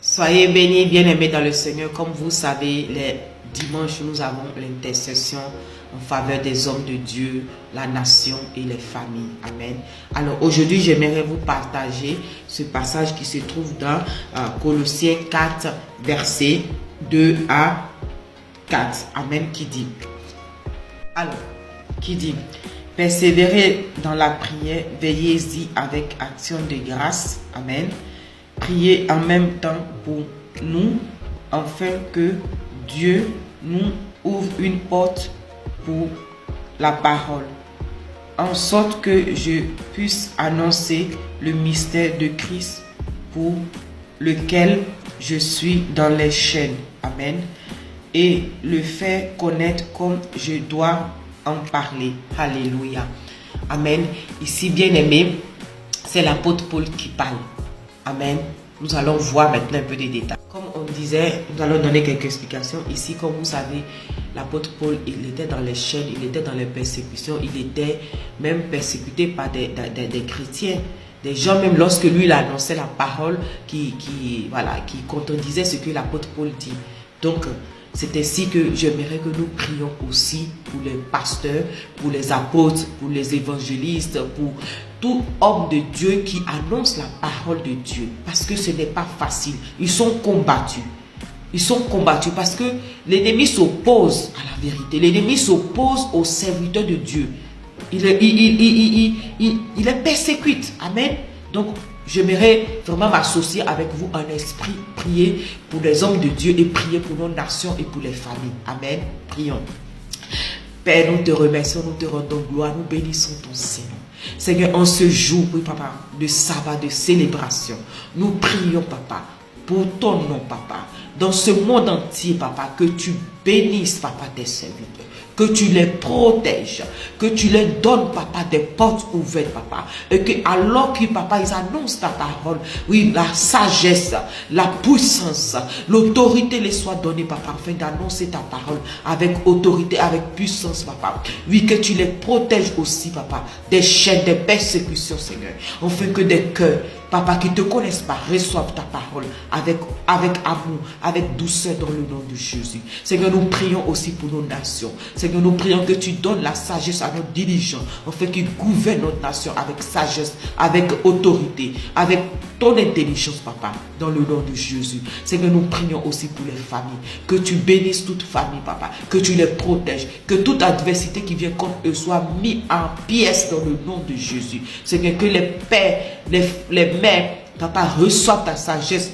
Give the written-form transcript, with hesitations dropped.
Soyez bénis, bien-aimés dans le Seigneur. Comme vous savez, les dimanches, nous avons l'intercession en faveur des hommes de Dieu, la nation et les familles. Amen. Alors aujourd'hui, j'aimerais vous partager ce passage qui se trouve dans Colossiens 4, versets 2 à 4. Amen. Qui dit, persévérez dans la prière, veillez-y avec action de grâce. Amen. Priez en même temps pour nous, afin que Dieu nous ouvre une porte pour la parole, en sorte que je puisse annoncer le mystère de Christ pour lequel je suis dans les chaînes. Amen. Et le faire connaître comme je dois en parler. Alléluia. Amen. Ici, bien-aimé, c'est l'apôtre Paul qui parle. Amen. Nous allons voir maintenant un peu des détails. Comme on disait, nous allons donner quelques explications. Ici, comme vous savez, l'apôtre Paul, il était dans les chaînes, il était dans les persécutions, il était même persécuté par des chrétiens. Des gens, même lorsque lui, il annonçait la parole qui contredisait ce que l'apôtre Paul dit. Donc, c'est ainsi que j'aimerais que nous prions aussi pour les pasteurs, pour les apôtres, pour les évangélistes, pour tout homme de Dieu qui annonce la parole de Dieu. Parce que ce n'est pas facile. Ils sont combattus. Ils sont combattus parce que l'ennemi s'oppose à la vérité. L'ennemi s'oppose aux serviteurs de Dieu. Il les persécute. Amen. Donc, j'aimerais vraiment m'associer avec vous en esprit, prier pour les hommes de Dieu et prier pour nos nations et pour les familles. Amen. Prions. Père, nous te remercions, nous te rendons gloire, nous bénissons ton Seigneur. Seigneur, en ce jour, oui, papa, de sabbat, de célébration, nous prions, papa, pour ton nom, papa, dans ce monde entier, papa, que tu bénisses, papa, tes serviteurs, que tu les protèges, que tu les donnes, papa, des portes ouvertes, papa, et que alors que, papa, ils annoncent ta parole, oui, la sagesse, la puissance, l'autorité les soit donnée, papa, afin d'annoncer ta parole avec autorité, avec puissance, papa. Oui, que tu les protèges aussi, papa, des chaînes, des persécutions, Seigneur, afin que des cœurs, papa, qui ne te connaissent pas, reçoivent ta parole avec amour, avec douceur dans le nom de Jésus. Seigneur, nous prions aussi pour nos nations. Seigneur, nous prions que tu donnes la sagesse à nos dirigeants, afin qu'ils gouvernent notre nation avec sagesse, avec autorité, avec ton intelligence, papa, dans le nom de Jésus. Seigneur, nous prions aussi pour les familles, que tu bénisses toute famille, papa, que tu les protèges, que toute adversité qui vient contre eux soit mise en pièces dans le nom de Jésus. Seigneur, que les pères, les mères, papa, reçoivent ta sagesse